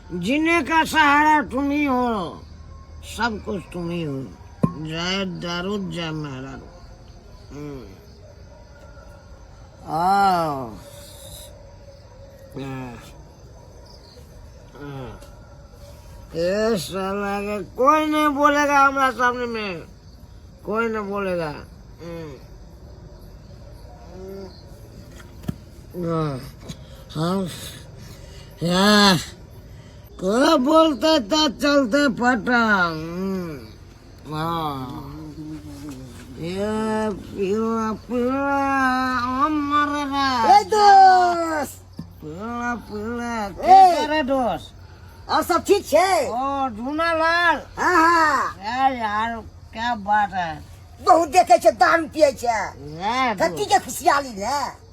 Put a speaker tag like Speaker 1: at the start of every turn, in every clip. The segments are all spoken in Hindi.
Speaker 1: जीने का सहारा तुम ही हो, सब कुछ तुम ही हो, जाए दारू जाए मेहरारू। ये साला के कोई नहीं बोलेगा हमारे सामने में, कोई नहीं बोलेगा। हम यार को बोलते तो चलते पटा। ये पीला पीला हम मरेगा।
Speaker 2: दोस्त
Speaker 1: पीला पीला क्या करे दोस्त?
Speaker 2: और सब ठीक है?
Speaker 1: ओ झूना लाल।
Speaker 2: हाँ
Speaker 1: यार क्या बात है,
Speaker 2: बहुत देखे छे दारू पिए छे,
Speaker 1: यार
Speaker 2: कति के खुशहाली ने।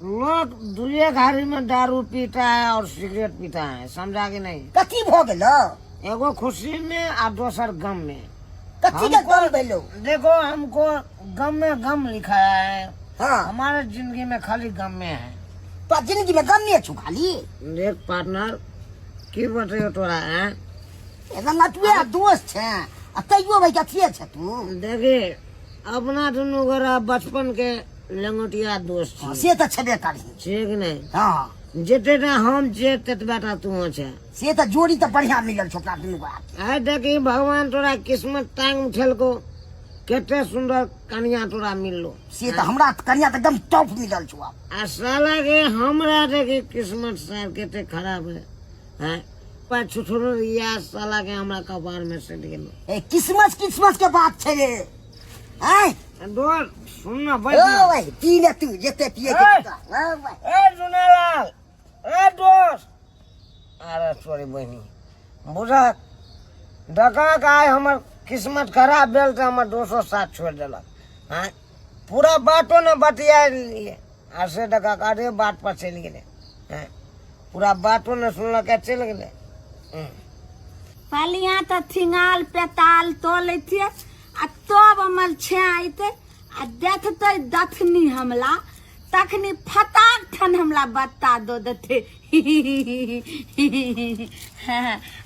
Speaker 1: लोग दूसरे घारी में दारू पीता है और सिगरेट पीता है, समझा कि नहीं?
Speaker 2: कति भ गेलो?
Speaker 1: एगो खुशी में और दूसर गम में।
Speaker 2: कति के गम भेलो?
Speaker 1: देखो हमको गम में गम लिखा है।
Speaker 2: हाँ
Speaker 1: हमारे जिंदगी में खाली गम में है।
Speaker 2: तो जिंदगी में गम नहीं छु खाली?
Speaker 1: देख पार्टनर की बताइयो तोरा है,
Speaker 2: एगो लटुआ दोस्त है, तैयो भाई कथिए छे तू?
Speaker 1: देखे अपना दोनों गोरा बचपन के लंगोटिया दोस्त छी।
Speaker 2: से तो छबे करी।
Speaker 1: ठीक नहीं?
Speaker 2: हाँ
Speaker 1: जेते ना हम जे ततबेटा तू छे।
Speaker 2: से तो जोड़ी तो बढ़िया मिलल छोकरा दुनू बात।
Speaker 1: आय देखी भगवान तोरा किस्मत टांग उठल को, केते सुंदर कन्या तोरा मिललो।
Speaker 2: से तो हमरा कन्या तो एकदम टॉप मिलल छु।
Speaker 1: आ साला के हमरा देखी किस्मत सार केते खराब है, हैं? पर छुछुर या साला के हमरा कपार में से गेलो।
Speaker 2: ए किस्मत के बात छे रे। हैं
Speaker 1: दोस्त सुन ना
Speaker 2: ओ
Speaker 1: भाई,
Speaker 2: भाई पी ले तू जेते पिए के तू। हां भाई
Speaker 1: ए जुनेलाल, ए दोस्त, अरे सॉरी बहनी, बुझा डका का हमर किस्मत खराब भेल तो हमर दोस्तों साथ छोड़ देलक। हैं पूरा बातों ने बतिया लिए, ऐसे डका का रे बात पर चल गेले। हैं पूरा बातों ने सुनलक चल गेले।
Speaker 3: पलिया तो थिंगाल पेताल तो लेते आ तब हमल छे आइते आ देखते दथनी हमला, तखनी फटाक ठन हमला बता दो देते।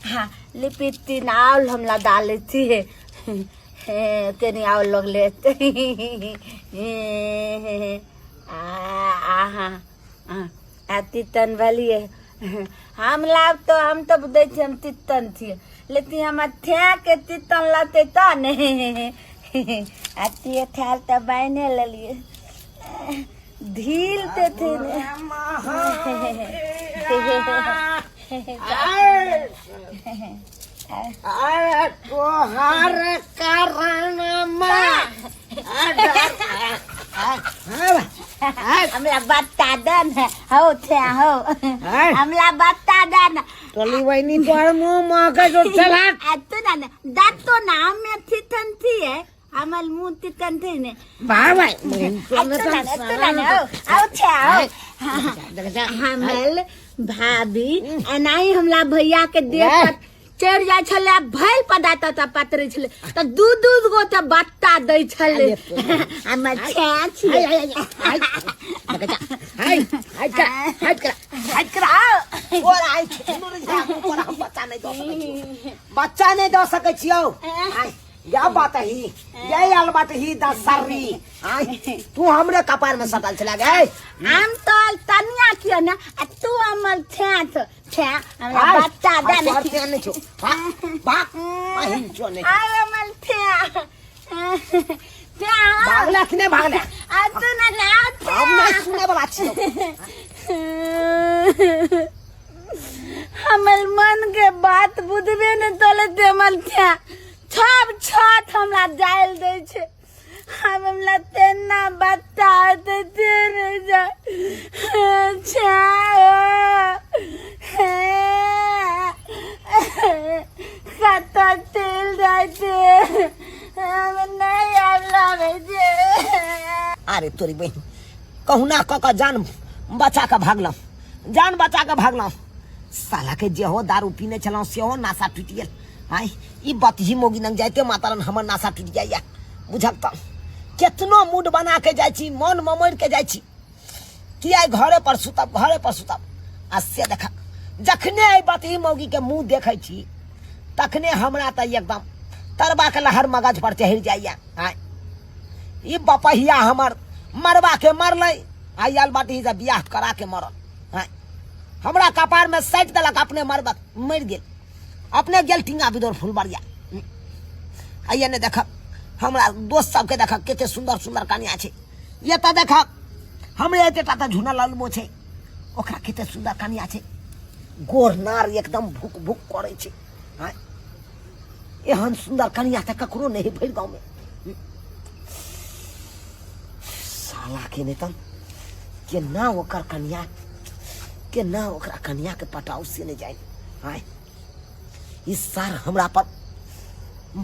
Speaker 3: हाँ लिपिती नाल हमला डाले थी, तेनी आव लोग लेते। तितन वाली हम लाभ तो हम तो बुझे हम तितन थी, लेकिन हम थे के तितन लाते तो नहीं। आती थे तो बहने ले लिए ढीलते थे।
Speaker 1: अरे तोहार कारण
Speaker 3: हमला बता दन हो थे हो, हमला बता दन
Speaker 1: टोली वही तोहर मुंह महके जो चला।
Speaker 3: तो ना दांत तो नाम में थितन थी है, हमल मुंह तितन थे ने
Speaker 1: भाई भाई
Speaker 3: हमल भाभी एनाई हमला भैया के देख चढ़ जाय छले, भैल पदाता त पातरे छले त दूध गो त बत्ता दै छले। हमर छाछ
Speaker 2: बच्चा नहीं दे सके छियो। या बात ही यही आल बात ही दसरी। तू हमरे कपार में सटल चला गए।
Speaker 3: हम तो तनिया कियो ना, तू हमर छाछ छा हमरा बच्चा दे
Speaker 2: नहीं छो बाक पहिन छो नहीं।
Speaker 3: आय हमर छा
Speaker 2: भागला कि नहीं भागला?
Speaker 3: आ तू ना ना
Speaker 2: हम नहीं सुने वाला छियो।
Speaker 3: हमर मन के बात बुझबे न तले ते हमर छा छब छत हमरा जायल दे छे। हमला तेना बता दे तेरे जा छा कता तेल जाते हम नहीं आवे जे।
Speaker 2: अरे तोरी बहन कहूना क जान बचा के भागलम, जान बचा के भागलम। साला के जे हो दारू पीने चलाओ से हो नासा टूट गेल। हाय ई बात ही मोगी नंग जाते मातारन हमर नासा टूट जाइया। बुझक त केतनो मूड बना के जाय छी, मन ममड़ के जाय छी कि आइ घरे पर सुतब आ से देखा जखने एहि बतही मौगी के मुंह देखै छी तखने हमरा त एकदम तरबा के लहर मगज पर चढ़ जाइया। आय ई बपहिया हमर मरबा के मरलै आयल बाटी से बियाह करा के मरल। आय हमरा कपार में सैट देलक अपने मरबा मर गेल अपने गेल टिंगा बिदोर फुलबरिया। आइए ने देख हमरा दोस्त सबके देख कते सुंदर सुंदर कन्या छै। ये त देख हमरे एतेटा त झुना ललमो छै ओकरा कते सुंदर कन्या छै गोर नार एकदम भुक भुक करे छै। आय एहन सुंदर कन्या त ककरो नहीं भर गांव में। साला के नेतन के ना ओकर कन्या के ना ओकरा कन्या के पटाउ से नहीं जाए। आय इस सार हमरा पर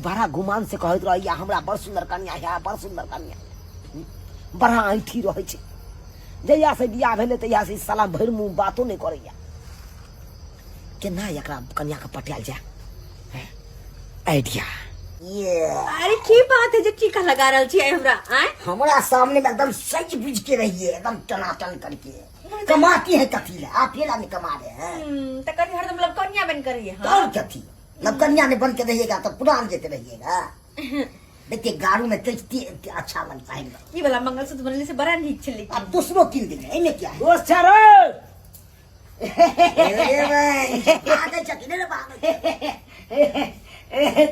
Speaker 2: बड़ा गुमान से कहत रहिया हमरा बड़ सुंदर कन्या है बड़ सुंदर कन्या बड़ा ऐठी रहे छै। जहिया से बियाह भेले तहिया से साला भर मुंह बातो नहीं करैया के ना एकरा कन्या के पटाल जाए। आइडिया
Speaker 4: अरे की बात है जो टीका लगा रहल छी हमरा। आय
Speaker 2: हमारा सामने में एकदम सच बुझ के रहिए एकदम टनाटन करके कमाती है कथी ले आप ये नहीं कमा रहे हैं
Speaker 4: तो कभी हरदम मतलब कन्या बन कर रही है।
Speaker 2: और कथी मतलब कन्या ने बन के रहिएगा तो पुरान जेते रहिएगा। देखिए गाड़ू में कितनी अच्छा बनता है
Speaker 4: ये वाला मंगलसूत्र बनने से बड़ा नीक छले।
Speaker 2: अब दूसरों किन दिन है इन्हें क्या है
Speaker 1: दोस्त चारो
Speaker 2: भागे चकिने रे भागे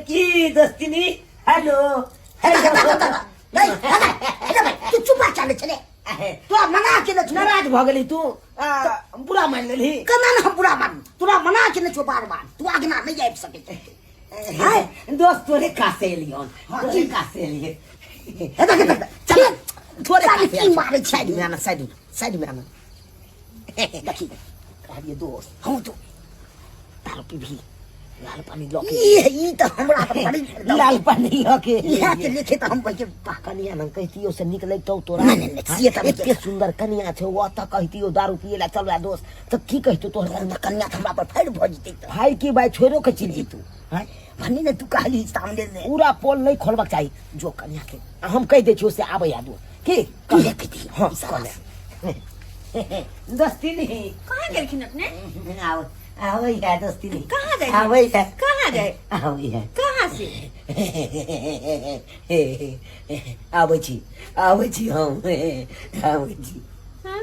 Speaker 1: की दोस्तिनी हेलो
Speaker 2: नहीं तू चुप चले चले तू मना के न
Speaker 1: नाराज भ गेली तू बुरा मान लेली
Speaker 2: कना न बुरा मान तोरा मना के न चुपार मान तू आगना नहीं जाए सके
Speaker 1: हाय दोस्त तोरे कासे लियोन तोरे कासे लिए
Speaker 2: चल थोड़ा की मारे साइड में आना साइड में आना देखिए कहिए दोस्त हम तो दारू पी भी लाल पानी लोके ये तो हमरा पर बड़ी
Speaker 1: लाल पानी लोके
Speaker 2: यहाँ के लिखे तो हम कहिए
Speaker 1: कनिया न कहतियो से निकले तो तोरा
Speaker 2: नहीं
Speaker 1: इतने सुंदर कनिया छे वो त कहतियो दारू पिए ला चल रे दोस्त तो की कहतो तोहर घर में
Speaker 2: कन्या हमरा पर फेर भ जते
Speaker 1: भाई की भाई छोरो के चिन्ह तू हां
Speaker 2: भन्नी ने तू कहली सामने ने
Speaker 1: पूरा पोल नहीं खोलबाक चाहिए जो कन्या के हम कह दे छी से आबे आ दो की
Speaker 2: कहे कथी
Speaker 1: हां कहले दोस्ती नहीं
Speaker 4: कहां गेलखिन अपने।
Speaker 1: आओ आओ या दोस्ती नहीं
Speaker 4: कहां गए
Speaker 1: आओ या
Speaker 4: कहां गए
Speaker 1: आओ या
Speaker 4: कहां से
Speaker 1: आबै छी हम आबै छी।
Speaker 4: हां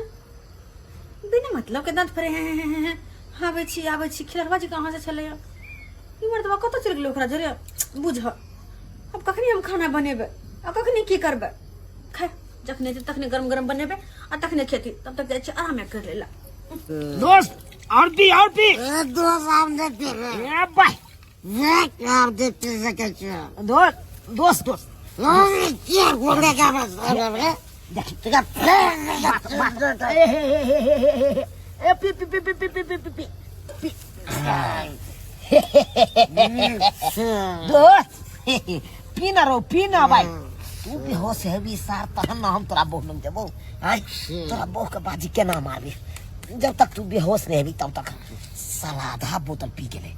Speaker 4: बिना मतलब के दांत फरे हैं आबै छी खिलरवा जी कहां से चले ई मर्दवा कत चल गेल ओकरा जरे बुझ अब कखनी हम खाना बनेबे आ कखनी की करबे खा जखने तखने गरम गरम बनेबे आ तखने खेती तब तक जाय छै आराम कर लेला।
Speaker 1: दोस्त आरती
Speaker 2: दोस्त हम देते
Speaker 1: ए भाई
Speaker 2: ये आप देते सके छ
Speaker 1: दोस्त
Speaker 2: क्या बोले का बस देख
Speaker 1: ए पी दोस्त पीना भाई तू बेहोश है भी सार तहन ना हम तोरा बोह में देबो हां तोरा बोह के बाजी केना मारबी जब तक तू बेहोश नहीं भी तब तक साला आधा बोतल पी गेले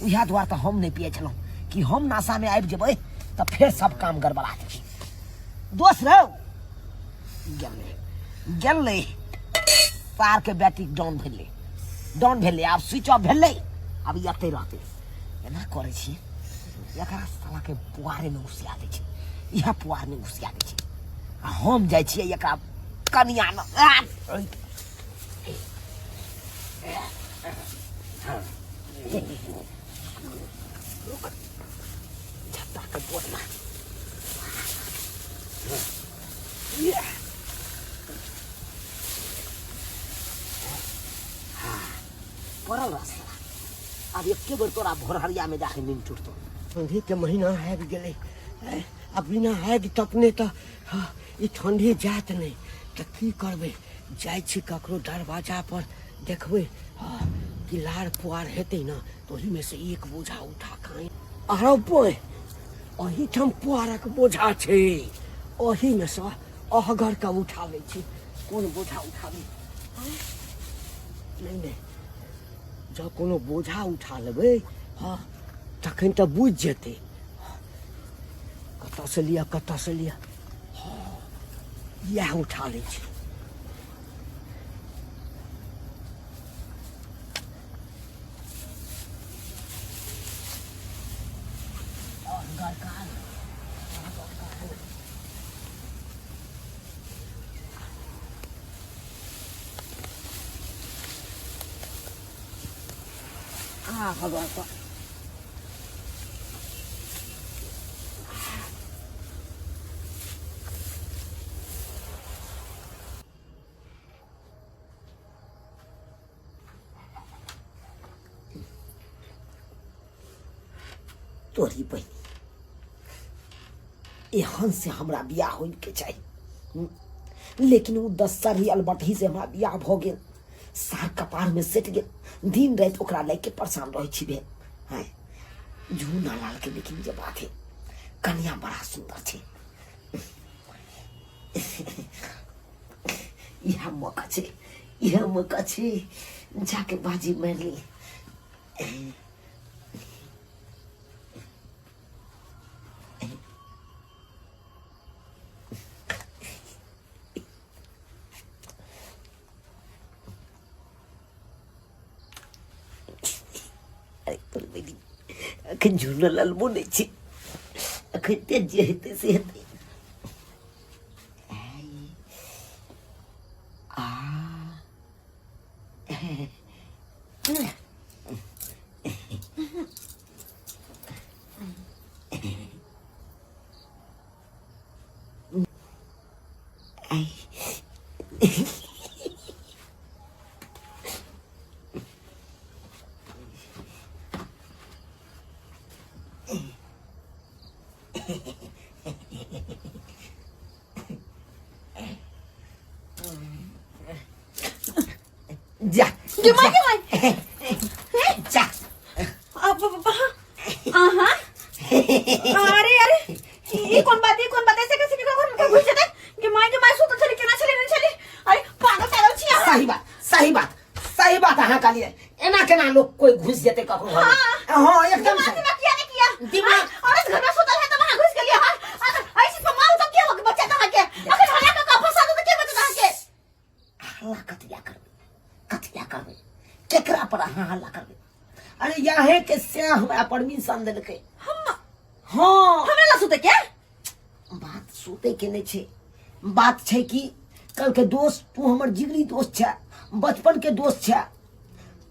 Speaker 1: इहा द्वार तो हम नहीं पिए छलो कि हम नशा में आबि जेबै तो फिर सब काम गड़बड़ा जेतै। दोस्त रहो गेलै पार के बैटरी डाउन भेलै आब स्विच ऑफ भेलै अब एते रहते एना करे छी एकरा साला के पुआरे में घुसिया दै छै इहा पुआर में घुसिया दै छै आ हम जाइ छियै एकरा कनिया न झट्टा के बोतला पड़ल रास्ता अब एक बेर तोरा भोरहरिया में जाके नींद टूटतो
Speaker 5: ठंडी के महीना आबि गेलै अब बिना आबि तपने तऽ ई ठंडी जात नहीं तऽ की करबै जाइ छी ककरो दरवाजा पर देखबै कि लार पुआर हेतै न तऽ ओहिमे से एक बोझा उठा कऽ आरो पोय ओहिठाम पुआरक बोझा छै ओहिमे से अहगर के उठाबै छी कोन बोझा उठाबै नहीं जब कोनो बोझा उठा लेबै तखन तऽ बुझि जेतै कतऽ से लिअ इएह उठा लै छी
Speaker 2: आ भगवान को तोरी बहनी एहन से हमरा बियाह होई के चाहिए, लेकिन वो 10 साल अलबटही से हमरा बियाह भ गेल, सार कपार में सेट गेल, दिन रात ओकरा लेके परेशान रहे छी बे। हैं झूना लाल के लेकिन जे बात है कन्या बड़ा सुंदर छे, यह मौका छे जाके बाजी मार ली। अखन झूना लाल बोले छे, अखन ते जे हेते से हेते। जा जा
Speaker 4: अरे ये कौन बात ऐसे कैसे निकल घुस जाते कि माय सुत चली के ना चली। अरे पागल
Speaker 2: सही बात अहाँ कहलिए, एना केना लोग कोई घुस जेते ककरो घर। हां एकदम सही
Speaker 4: किया
Speaker 2: दिमाग
Speaker 4: औरत घर में सुतल है तो वहां घुस गेलिए। हां ऐसे तो मार तो क्या हो बच्चा कहां के अगर हल्ला का फंसा दो तो क्या बता के
Speaker 2: हल्ला कतिया करबे केकरा पर अहाँ हल्ला करबे। अरे याहे के से हमरा परमिशन देलकै
Speaker 4: हम
Speaker 2: हां
Speaker 4: हमरा ला सुते क्या
Speaker 2: बात सुते के नहीं छे, बात छे कि कल के दोस्त तू हमर जिगरी दोस्त छे, बचपन के दोस्त छे,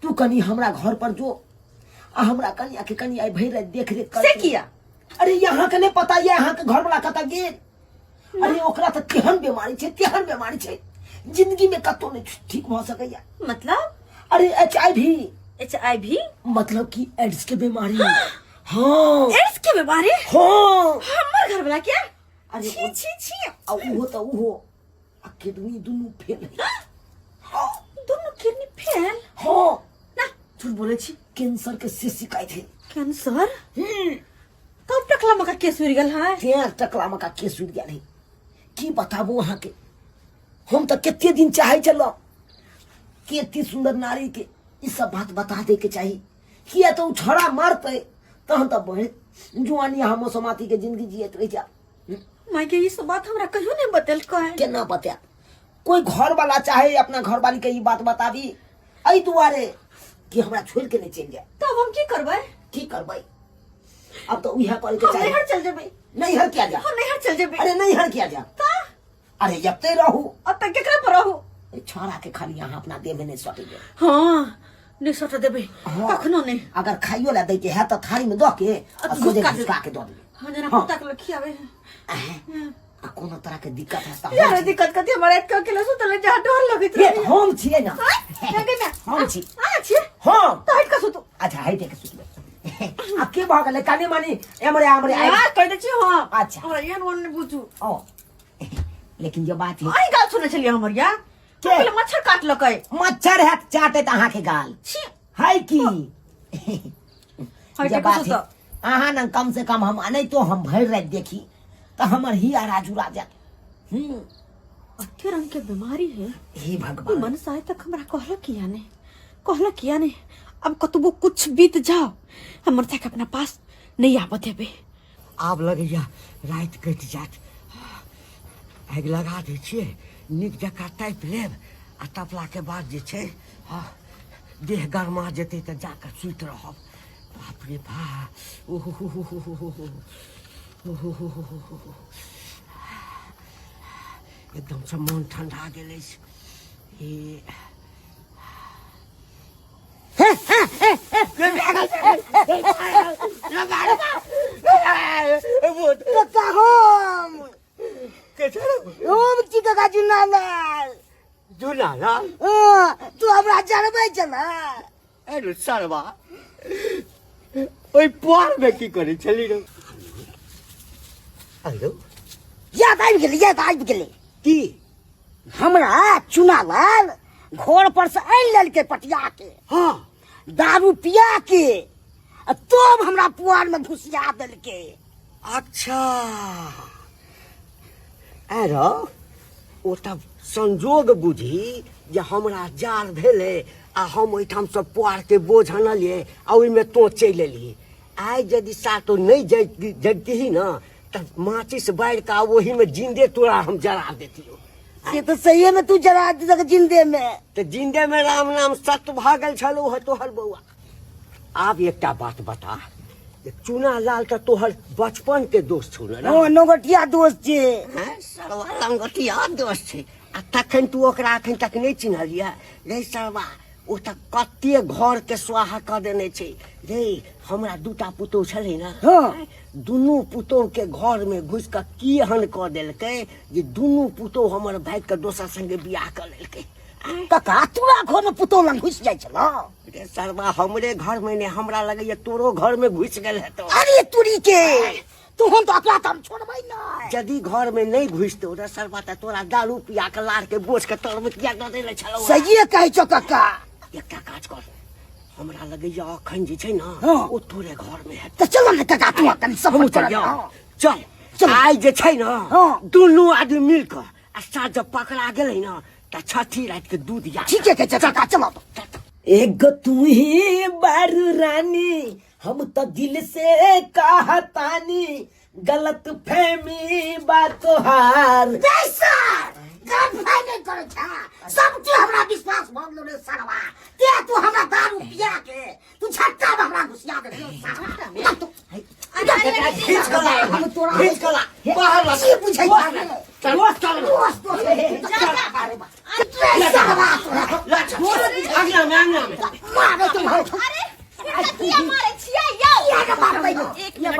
Speaker 2: तू कनी हमरा घर पर जो आ हमरा कनिया के कनिया भई रात देख रेख कर
Speaker 4: से किया।
Speaker 2: अरे यहाँ के नहीं पता ये यहाँ के घर वाला कता गेल। अरे ओकरा तो तेहन बीमारी छे जिंदगी में कतो नहीं ठीक हो सकैया।
Speaker 4: मतलब
Speaker 2: अरे HIV मतलब कि एड्स के बीमारी। हाँ
Speaker 4: एड्स की बीमारी
Speaker 2: हाँ
Speaker 4: हमर घर वाला क्या।
Speaker 2: अरे
Speaker 4: छी
Speaker 2: वो तो वो किडनी दोनों फेल है। हाँ
Speaker 4: दोनों किडनी फेल।
Speaker 2: हाँ
Speaker 4: ना झूठ बोले छी।
Speaker 2: कैंसर के से शिकायत है।
Speaker 4: कैंसर तब टकला मका केस उड़ गेल है।
Speaker 2: तें टकला मका केस उड़ गेल है की बताबो वहां के। हम तो कितने दिन चाहे चलो कि इतनी सुंदर नारी के इस सब बात बता दे के चाहिए किया तो छोड़ा मारते तो हम तो बड़े जुआनी हम समाती के जिंदगी जियत रह जा।
Speaker 4: माय के ये सब बात हमरा कहियो नहीं बतल का है।
Speaker 2: केना बता कोई घर वाला चाहे अपना घर वाली के ये बात बताबी आई दुआरे कि हमरा छोड़ के नहीं चल जाए।
Speaker 4: तब हम की करबै
Speaker 2: अब तो उहा करे के चाहिए।
Speaker 4: नैहर चल जेबै।
Speaker 2: नैहर क्या जा।
Speaker 4: हम नैहर चल जेबै।
Speaker 2: अरे नैहर क्या जा। अरे जब ते रहू
Speaker 4: अब तक केकरा पर रहू।
Speaker 2: छोरा के खाली यहाँ अपना देह में नहीं सटे दे।
Speaker 4: हाँ नहीं सट देबै कखनो नहीं।
Speaker 2: अगर खाइयो ला दे के है तो थारी में दो के और सोजे घुसका के दो दे।
Speaker 4: हां जना पुता के खियावे
Speaker 2: आ कोनो तरह के दिक्कत है तो
Speaker 4: यार दिक्कत कथि हमरा एक अकेले सुतल जा डर लगत रहे।
Speaker 2: हम छिए ना हम छी हां
Speaker 4: तो हट का सुतू।
Speaker 2: अच्छा हट के सुतबे अब के भागले काने मानी हमरे
Speaker 4: यार कह दे छी। हां
Speaker 2: अच्छा
Speaker 4: हमरा ये वन ने बुझू।
Speaker 2: ओ लेकिन जो बात है
Speaker 4: आई गाल सुने चलिए हमर या पहले मच्छर काट लकै।
Speaker 2: मच्छर है चाटे त अहाँ के गाल है की। जब बात है अहाँ न कम से कम हम नहीं तो हम भर रात देखी तो हमर ही राजुरा जात।
Speaker 4: अत्य रंग के बीमारी है।
Speaker 2: हे भगवान
Speaker 4: मन साय तक हमरा कहला किया ने अब कतबो कुछ बीत जाओ हमर तक अपना पास नहीं आबत देबे।
Speaker 5: आब लगैया रात कटि जात आगि लगा दै छियै नीक जकाँ तापि लेब आ तपला के बाद जे छै देह गरमा जेतै तऽ जाकऽ सुति रहब। बाप रे बाप एकदम से मन ठंडा गेल अछि। लाल
Speaker 2: तू हमरा जरबै छला
Speaker 5: अरे सरवा ओइ पुआर में की करे छली रे हेलो
Speaker 2: याद आबि गेलै
Speaker 5: की
Speaker 2: हमरा चुना लाल घर पर से आनि लेलकै पटिया के
Speaker 5: हाँ
Speaker 2: दारू पिया के आ तब हमरा पुआर में घुसिया देलकै।
Speaker 5: अच्छा आरो ओ तब संजोग बुझी जे हमरा जार भेले आ हम ओहिठाम से पुआर के बोझ आनलिए आ ओहिमे तो चलि एलिए। आइ यदि सातो नहीं जगती न तब माचिस बाढ़ का वही में जिंदे तोरा हम जरा देतियो।
Speaker 2: से तो सही में तू जरा देलक जिंदे में।
Speaker 5: तो जिंदे में राम नाम सत्य भागल छलो है तोहर बउआ। आब एकटा बात बता चुना लाल का तोहर बचपन के दोस्त छौ ना?
Speaker 2: ओ नोगटिया दोस्त छे।
Speaker 5: हैं सरवा लंगटिया दोस्त छे आ तखन तू ओकरा अखन तक नहीं चिन्हलिया रे सरवा ओ तक कते घर के स्वाहा क देने छे रे। हमरा दूटा पुतोह छले ना
Speaker 2: हाँ।
Speaker 5: दुनू पुतोह के घर में घुस के की हन क देलकै जे दुनू पुतोह हमर भाई के दोसर संगे बियाह क लेलकै।
Speaker 2: कका तोरा घर में पुतौह लंग घुस जाइ छला?
Speaker 5: रे सरवा हमरे घर में ने हमरा लगैया तोरो घर में घुस गेल हेतौ।
Speaker 2: अरे तुरी के तू हम तो अकला तम छोड़बै ना।
Speaker 5: यदि घर में नहीं घुसतो रे सरवा त तोरा दारू पिया के लार के बोझ के तर में किया द देले छलौ।
Speaker 2: सही कहै छौ कका।
Speaker 5: एकटा काज कर हमरा लगैया अखन जे छै ना
Speaker 2: हाँ।
Speaker 5: ओ तोरे घर में है।
Speaker 2: तो चलो ना कका तू कनी सब
Speaker 5: हमहूँ
Speaker 2: चल
Speaker 5: चलियौ।
Speaker 2: हाँ।
Speaker 5: चल
Speaker 2: चल।
Speaker 5: आइ जे छै ना
Speaker 2: हाँ।
Speaker 5: दुनू आदमी मिल के आ साथ जब पकड़ा गेलै ना त छठी रात के दूध या
Speaker 2: ठीक है कका चलो तो।
Speaker 1: एक तू ही बारू रानी हम तो दिल से कहतानी गलत फहमी बात हार।
Speaker 2: जैसा गलत नहीं करे छा सब तू हमरा विश्वास मान लो रे सरवा। ते तू हमरा दारू पिया के तू छट्टा में हमरा घुसिया दे रे सरवा। तू
Speaker 5: खींच के ला
Speaker 2: हम तोरा
Speaker 5: खींच के ला बाहर ला
Speaker 2: से पूछै
Speaker 5: चल चल आंगना में
Speaker 2: मारे तुम हो।
Speaker 4: अरे हिनका किया मारे छियै यौ?
Speaker 2: किया के मारबै ना?
Speaker 4: एक मिनट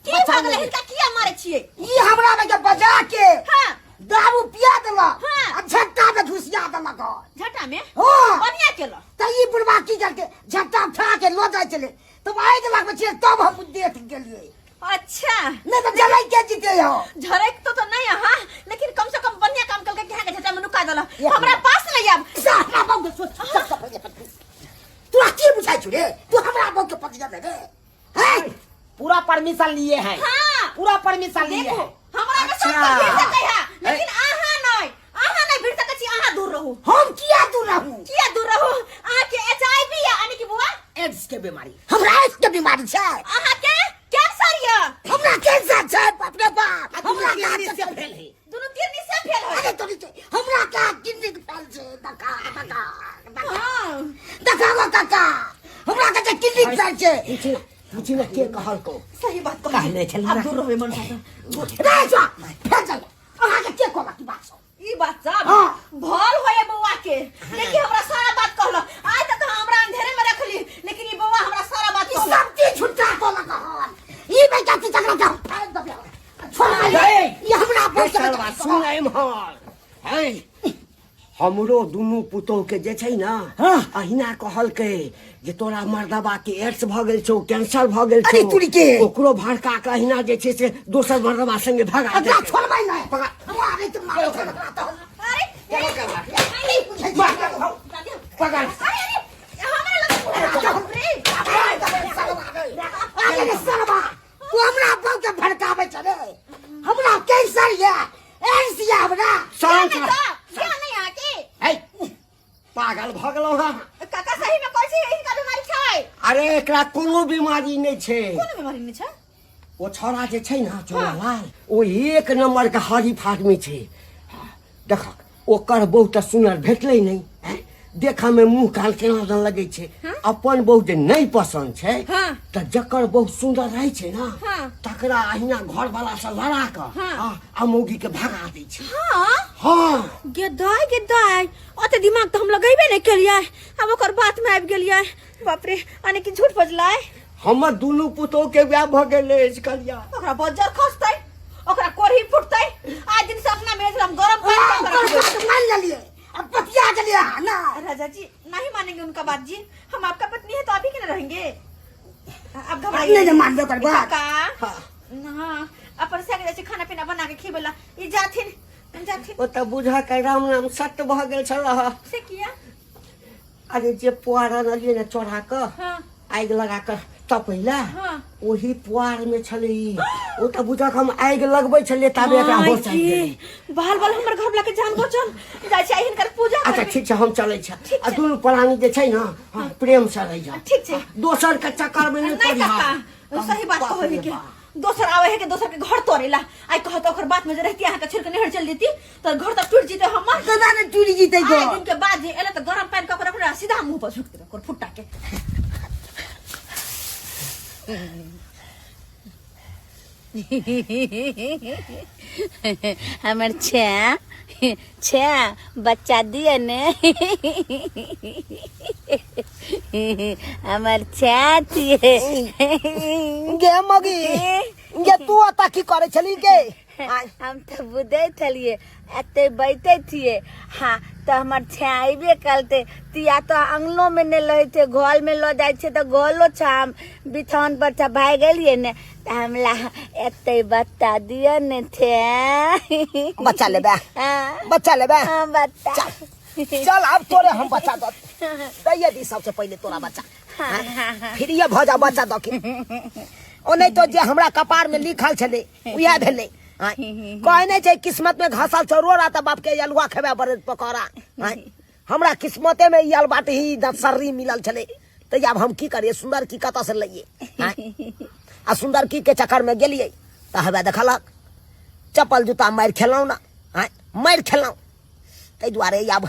Speaker 4: की भगले हिनका किया मारे छियै?
Speaker 2: ई हमरा में के बजा के
Speaker 4: हाँ
Speaker 2: दारू पिया देला
Speaker 4: हाँ।
Speaker 2: आ झट्टा में घुसिया देला घर।
Speaker 4: झटा में
Speaker 2: हाँ।
Speaker 4: बढ़िया केलो।
Speaker 2: त ई बुढ़वा की करके झट्टा उठा के लो जाय चले तब आइ देला बच्चे तब हम देख गेलिए।
Speaker 4: अच्छा
Speaker 2: नहीं तो जलाई के जीते हो।
Speaker 4: झरक तो नहीं हां लेकिन कम से कम बढ़िया काम करके क्या के झटा में नुका देला।
Speaker 2: ये
Speaker 4: हमरा पास नहीं अब
Speaker 2: सारा बाबू सोच सब पहले तू आके बुझाई छु रे तू हमरा बाबू के पतिया दे रे हैं
Speaker 1: पूरा परमिशन लिए हैं।
Speaker 4: हां
Speaker 1: पूरा परमिशन लिए
Speaker 4: देखो
Speaker 1: हैं।
Speaker 4: हमरा में सब
Speaker 5: अच्छा।
Speaker 4: भीड़ सकै है लेकिन आहा नहीं भीड़ सकै छी। आहा दूर रहू।
Speaker 2: हम किया दूर रहूं?
Speaker 4: किया दूर रहू? आहा के एचआईवी या यानी कि बुआ
Speaker 1: एड्स के बीमारी
Speaker 2: हमरा इसके बीमारी छै।
Speaker 4: आहा के कैंसर या
Speaker 2: हमरा कैंसर छै बाप रे बाप। हमरा
Speaker 1: किडनी
Speaker 2: का
Speaker 1: से फेल है।
Speaker 4: दोनों किडनी से फेल हो।
Speaker 2: अरे तो हमरा का किडनी फेल छै दका दका
Speaker 4: हां
Speaker 2: दका काका हमरा का किडनी फेल छै।
Speaker 5: पूछी ना के कहल को
Speaker 4: सही बात कहो।
Speaker 1: कहले छल
Speaker 4: अब दूर रहबे मन साथ।
Speaker 2: रे जा फेल चल अहाँ के कहला की बात सब
Speaker 4: ई बात सब
Speaker 2: हाँ।
Speaker 4: भल होए बउआ के देखि हमरा सारा बात कहलो। आज तक तो हमरा अंधेरे में रखली लेकिन ई बउआ हमरा सारा बात
Speaker 2: ई
Speaker 4: कहलो।
Speaker 2: सब चीज छुटा को लगा ई बेटा की तकरा जा फेल दबे छोड़ ये हमरा बोल के
Speaker 5: सरवा सुन इम्हर है हमरो दुनू पुतोह के जे छै ना अहिना कहलकै जे तोरा मर्दबा के एड्स भ गेल छौ कैंसर भ गेल
Speaker 2: अरे
Speaker 5: छौ
Speaker 2: तुरी के
Speaker 5: ओकरो भड़का के अहिना जे छै से दोसर मर्दबा संगे भगा दे
Speaker 2: अगला छोड़बै ना हमरा आबै त मारो
Speaker 4: अरे
Speaker 5: चलो के बात
Speaker 4: अरे
Speaker 5: पकड़
Speaker 4: हमरा लग रे
Speaker 2: अरे सरवा तू हमरा बाप के भड़काबै छ रे हमरा कैंसर या एड्स या हमरा
Speaker 5: शांत
Speaker 4: क्या
Speaker 5: रह
Speaker 4: क्या नहीं आके
Speaker 5: है पागल भ गेलौ हां
Speaker 4: काका सही में कहै छै इनका बीमारी छै?
Speaker 5: अरे एकरा कोनो बीमारी नहीं छै।
Speaker 4: कोनो बीमारी नहीं छै?
Speaker 5: ओ छोरा जे छै ना चोरालाल ओ एक नंबर के हरी फाटमी छै। देख ओकर बहुत सुनर भेटलै नहीं हैं? देखा में मुंह काल केना दन लगे छै। अपन बहु जे नहीं पसंद छै
Speaker 4: हाँ।
Speaker 5: त जकर बहुत सुंदर रहे छै ना
Speaker 4: हाँ।
Speaker 5: तकरा अहिना घर वाला से लड़ा क आ मौगी के भगा दै छै।
Speaker 4: हां
Speaker 5: हाँ
Speaker 4: गेदाय ओते दिमाग तो हम लगैबे नहीं केलियै। अब ओकर बात में आबि गेलियै। बाप रे आने की झूठ बजलाय।
Speaker 5: हमर दुनू पुतोह के ब्याह भ गेलै कलिया।
Speaker 4: ओकरा बज्जर खसतै ओकरा कोरही फुटतै। आज दिन से अपना मेज हम गरम पानी कर
Speaker 2: मान लेलिए अब बतिया चलिए ना।
Speaker 4: राजा जी नहीं मानेंगे उनका बात जी, हम आपका पत्नी है तो आप ही के न रहेंगे। अब
Speaker 2: नहीं
Speaker 4: घबराइए
Speaker 2: नहीं मान लो कर बात।
Speaker 4: काका हाँ अपन से जैसे खाना पीना बना के खिबेला ये जाथिन
Speaker 5: ओ त बुझा के राम नाम सत्य भ गेल छल।
Speaker 4: से किया
Speaker 5: अरे जे पुआर अनलिए न चढ़ा क
Speaker 4: हाँ
Speaker 5: आगि लगा कर तपैला
Speaker 4: हाँ
Speaker 5: ओही पुआर में छले ई। ओ त बुझा के हम आगि लगबै छलिए ताबे एकरा होश आबि गेलै।
Speaker 4: बाल बाल हमर घर लाके जान बचल जाय छै हिनकर पूजा
Speaker 5: अच्छा
Speaker 4: करबे।
Speaker 5: ठीक छै हम चलै छ आ दुनू प्राणी जे छै न हाँ, प्रेम से रह जा।
Speaker 4: ठीक छै
Speaker 5: दोसर के चक्कर में नहीं
Speaker 4: नहीं
Speaker 5: पड़ी।
Speaker 4: काका सही बात कहबे के दोसर आवे है के दोसर के घर तोड़ेला आई कहत ओकर बात में जे रहती अहाँ के छोड़ के नहर चल देती तो घर तक टूट जीते हमर
Speaker 2: दादा ने टूटी जीते
Speaker 4: आए दिन के बाद जे एला तो गरम पानी कपड़ा पूरा सीधा मुंह पर झुक दे ओकर फुट्टा के।
Speaker 3: हमर छे बच्चा दिए ने हमर छे
Speaker 2: गे मगी गे तू अता की करे छली के।
Speaker 3: हम तो बुझे थलिए एते बैठे थिए हाँ तो हमार छाइबे करते तिया तो अंगलो में ने लहे थे घर में लो जाए छे तो गोलो छाम बिछौन पर छा भाई गेलिए ने तो हमला एते बता दिया ने थे
Speaker 2: बच्चा लेबे
Speaker 3: हाँ
Speaker 2: बच्चा लेबे
Speaker 3: हाँ, बता
Speaker 2: चल अब तोरे हम बच्चा दो दैया दी सबसे पहले तोरा बच्चा फिर ये भजा बच्चा दो के ओ नहीं तो जे हमरा कपार में लिखल छले उया भेले। कहे नहीं छै किस्मत में घासल चोरो रहता बाप के अलुआ खेबे बड़े पकौड़ा। हमरा किस्मते में यल बाटे ही दसर्री मिलल छले तो अब हम की करिए सुंदर की कत से लइए आ सुंदर की के चक्कर में गेलिए तो हवे देखलक चप्पल जूता मार खेलौ ना मार खेलौ तै दुआरे अब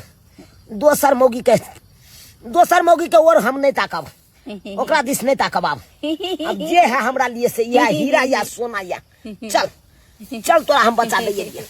Speaker 2: दोसर मौगी के ओर हम नहीं ताकब ओकरा दिस नहीं ताकब। अब जे है हमरा लिए से या हीरा या सोना या चल चल तोरा हम बचा दइए।